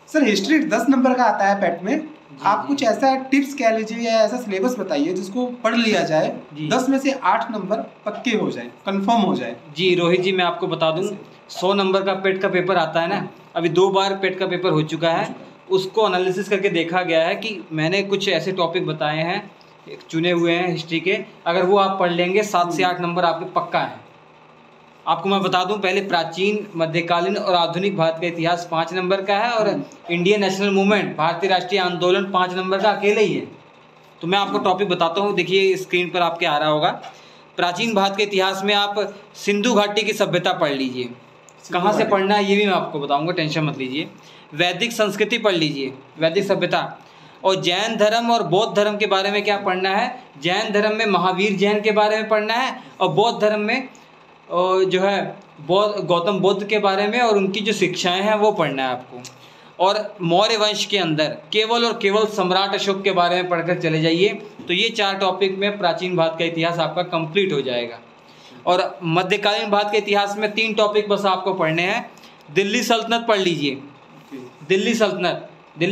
Sir history 10 number का आता है पैट में, आप कुछ ऐसा टिप्स कह लीजिए या ऐसा सिलेबस बताइए जिसको पढ़ लिया जाए 10 में से 8 नंबर पक्के हो जाए, कंफर्म हो जाए। जी रोहित जी, मैं आपको बता दूं 100 नंबर का पेट का पेपर आता है ना, अभी 2 बार पेट का पेपर हो चुका है। उसको एनालिसिस करके देखा गया है कि मैंने कुछ ऐसे टॉपिक बताए हैं चुने हुए हैं हिस्ट्री के, अगर वो आप पढ़ लेंगे 7 से 8 नंबर आपके पक्का है। आपको मैं बता दूं, पहले प्राचीन, मध्यकालीन और आधुनिक भारत का इतिहास 5 नंबर का है, और इंडियन नेशनल मूवमेंट, भारतीय राष्ट्रीय आंदोलन 5 नंबर का अकेले ही है। तो मैं आपको टॉपिक बताता हूं, देखिए स्क्रीन पर आपके आ रहा होगा। प्राचीन भारत के इतिहास में आप सिंधु घाटी की सभ्यता पढ़ लीजिए, कहाँ से पढ़ना है ये भी मैं आपको बताऊंगा, टेंशन मत लीजिए। वैदिक संस्कृति पढ़ लीजिए, वैदिक सभ्यता। और जैन धर्म और बौद्ध धर्म के बारे में क्या पढ़ना है, जैन धर्म में महावीर जैन के बारे में पढ़ना है, और बौद्ध धर्म में जो है गौतम बुद्ध के बारे में और उनकी जो शिक्षाएं हैं वो पढ़ना है आपको। और मौर्य वंश के अंदर केवल और केवल सम्राट अशोक के बारे में पढ़कर चले जाइए, तो ये 4 टॉपिक में प्राचीन भारत का इतिहास आपका कंप्लीट हो जाएगा। और मध्यकालीन भारत के इतिहास में 3 टॉपिक बस आपको पढ़ने हैं। दिल्ली सल्तनत पढ़ लीजिए, दिल्ली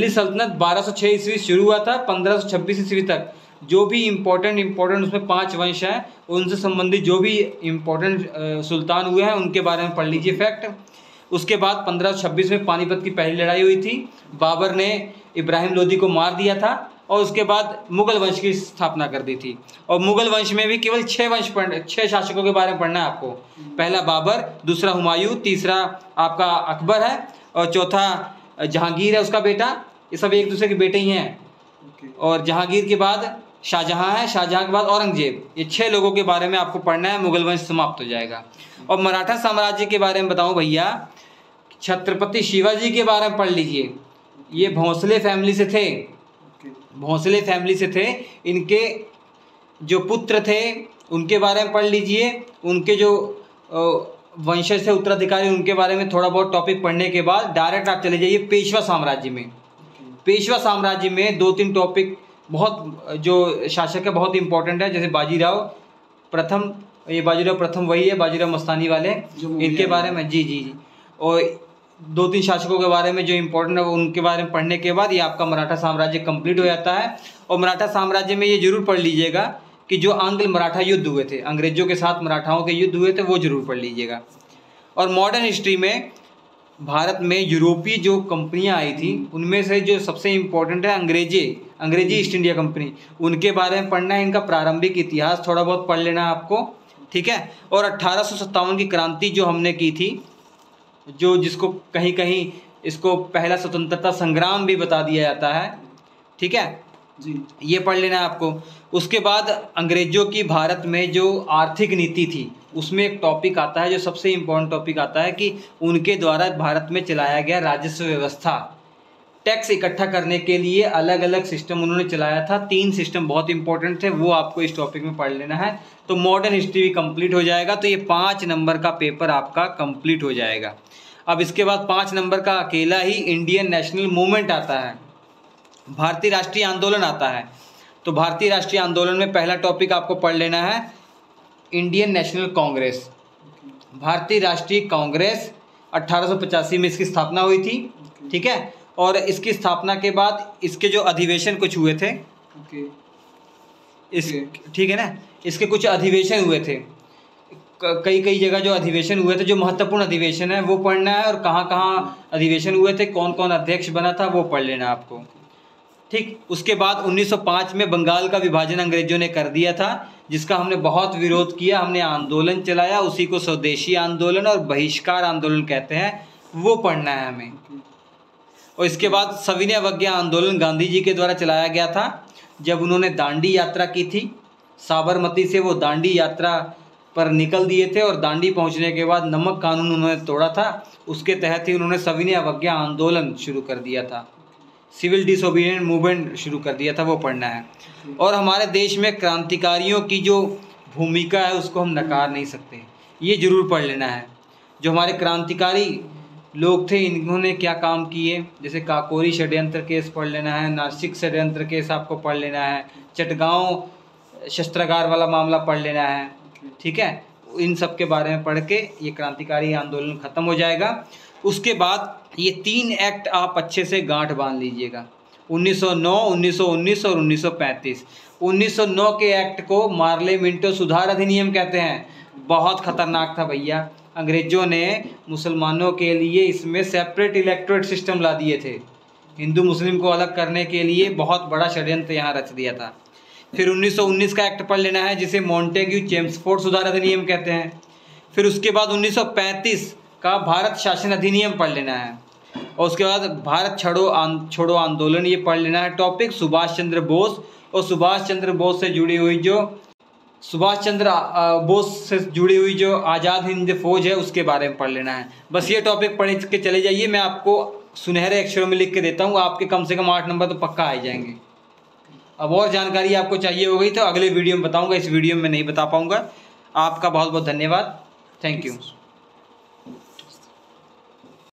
सल्तनत 1206 ईस्वी शुरू हुआ था 1526 ईस्वी तक। जो भी इम्पोर्टेंट उसमें 5 वंश हैं, उनसे संबंधित जो भी इम्पोर्टेंट सुल्तान हुए हैं उनके बारे में पढ़ लीजिए फैक्ट। उसके बाद 1526 में पानीपत की पहली लड़ाई हुई थी, बाबर ने इब्राहिम लोदी को मार दिया था, और उसके बाद मुगल वंश की स्थापना कर दी थी। और मुगल वंश में भी केवल 6 शासकों के बारे में पढ़ना है आपको। पहला बाबर, दूसरा हुमायूं, तीसरा आपका अकबर है, और चौथा जहांगीर है उसका बेटा। ये सब एक दूसरे के बेटे ही हैं। और जहांगीर के बाद शाहजहां है, शाहजहां के बाद औरंगजेब। ये 6 लोगों के बारे में आपको पढ़ना है, मुगल वंश समाप्त हो जाएगा। और मराठा साम्राज्य के बारे में बताऊं भैया, छत्रपति शिवाजी के बारे में पढ़ लीजिए। ये भोंसले फैमिली से थे, भोंसले फैमिली से थे। इनके जो पुत्र थे उनके बारे में पढ़ लीजिए, उनके जो वंशज थे उत्तराधिकारी, उनके बारे में थोड़ा बहुत टॉपिक पढ़ने के बाद डायरेक्ट आप चले जाइए पेशवा साम्राज्य में। पेशवा साम्राज्य में 2-3 टॉपिक बहुत, जो शासक है बहुत इंपॉर्टेंट है, जैसे बाजीराव प्रथम। ये बाजीराव प्रथम वही है, बाजीराव मस्तानी वाले, इनके बारे में जी। और 2-3 शासकों के बारे में जो इम्पोर्टेंट है उनके बारे में पढ़ने के बाद ये आपका मराठा साम्राज्य कंप्लीट हो जाता है। और मराठा साम्राज्य में ये जरूर पढ़ लीजिएगा कि जो आंग्ल मराठा युद्ध हुए थे, अंग्रेजों के साथ मराठाओं के युद्ध हुए थे, वो जरूर पढ़ लीजिएगा। और मॉडर्न हिस्ट्री में भारत में यूरोपीय जो कंपनियां आई थी उनमें से जो सबसे इम्पोर्टेंट है अंग्रेजी ईस्ट इंडिया कंपनी, उनके बारे में पढ़ना है। इनका प्रारंभिक इतिहास थोड़ा बहुत पढ़ लेना है आपको, ठीक है। और 1857 की क्रांति जो हमने की थी, जो जिसको कहीं कहीं इसको पहला स्वतंत्रता संग्राम भी बता दिया जाता है, ठीक है जी, ये पढ़ लेना है आपको। उसके बाद अंग्रेजों की भारत में जो आर्थिक नीति थी उसमें एक टॉपिक आता है जो सबसे इम्पोर्टेंट टॉपिक आता है कि उनके द्वारा भारत में चलाया गया राजस्व व्यवस्था, टैक्स इकट्ठा करने के लिए अलग अलग सिस्टम उन्होंने चलाया था। 3 सिस्टम बहुत इंपॉर्टेंट थे, वो आपको इस टॉपिक में पढ़ लेना है। तो मॉडर्न हिस्ट्री भी कंप्लीट हो जाएगा। तो ये 5 नंबर का पेपर आपका कंप्लीट हो जाएगा। अब इसके बाद 5 नंबर का अकेला ही इंडियन नेशनल मूवमेंट आता है, भारतीय राष्ट्रीय आंदोलन आता है। तो भारतीय राष्ट्रीय आंदोलन में पहला टॉपिक आपको पढ़ लेना है इंडियन नेशनल कांग्रेस। भारतीय राष्ट्रीय कांग्रेस 1885 में इसकी स्थापना हुई थी, ठीक है। और इसकी स्थापना के बाद इसके जो अधिवेशन कुछ हुए थे, ठीक है ना, इसके कुछ अधिवेशन हुए थे, कई जगह जो अधिवेशन हुए थे, जो महत्वपूर्ण अधिवेशन है वो पढ़ना है। और कहाँ कहाँ अधिवेशन हुए थे, कौन कौन अध्यक्ष बना था, वो पढ़ लेना आपको, ठीक। उसके बाद 1905 में बंगाल का विभाजन अंग्रेजों ने कर दिया था, जिसका हमने बहुत विरोध किया, हमने आंदोलन चलाया, उसी को स्वदेशी आंदोलन और बहिष्कार आंदोलन कहते हैं, वो पढ़ना है हमें। और इसके बाद सविनय अवज्ञा आंदोलन गांधी जी के द्वारा चलाया गया था, जब उन्होंने दांडी यात्रा की थी साबरमती से, वो दांडी यात्रा पर निकल दिए थे और दांडी पहुंचने के बाद नमक कानून उन्होंने तोड़ा था, उसके तहत ही उन्होंने सविनय अवज्ञा आंदोलन शुरू कर दिया था, सिविल डिसोबीडिएंट मूवमेंट शुरू कर दिया था, वो पढ़ना है। और हमारे देश में क्रांतिकारियों की जो भूमिका है उसको हम नकार नहीं सकते, ये जरूर पढ़ लेना है। जो हमारे क्रांतिकारी लोग थे इन्होंने क्या काम किए, जैसे काकोरी षड्यंत्र केस पढ़ लेना है, नासिक षड्यंत्र केस आपको पढ़ लेना है, चटगांव शस्त्रागार वाला मामला पढ़ लेना है, ठीक है। इन सब के बारे में पढ़ के ये क्रांतिकारी आंदोलन ख़त्म हो जाएगा। उसके बाद ये 3 एक्ट आप अच्छे से गांठ बांध लीजिएगा, 1909, 1919 और 1935। 1909 के एक्ट को मार्ले मिंटो सुधार अधिनियम कहते हैं। बहुत खतरनाक था भैया। अंग्रेजों ने मुसलमानों के लिए इसमें सेपरेट इलेक्टोरेट सिस्टम ला दिए थे। हिंदू मुस्लिम को अलग करने के लिए बहुत बड़ा षड्यंत्र यहाँ रच दिया था। फिर 1919 का एक्ट पढ़ लेना है जिसे मॉन्टेग्यू चेम्सफोर्ड सुधार अधिनियम कहते हैं। फिर उसके बाद 1935 का भारत शासन अधिनियम पढ़ लेना है, और उसके बाद भारत छोड़ो आंदोलन ये पढ़ लेना है टॉपिक, सुभाष चंद्र बोस और सुभाष चंद्र बोस से जुड़ी हुई जो आज़ाद हिंद फौज है उसके बारे में पढ़ लेना है। बस ये टॉपिक पढ़ के चले जाइए, मैं आपको सुनहरे अक्षरों में लिख के देता हूँ, आपके कम से कम 8 नंबर तो पक्का आ जाएंगे। अब और जानकारी आपको चाहिए हो गई तो अगले वीडियो में बताऊँगा, इस वीडियो में नहीं बता पाऊँगा। आपका बहुत बहुत धन्यवाद। Thank you.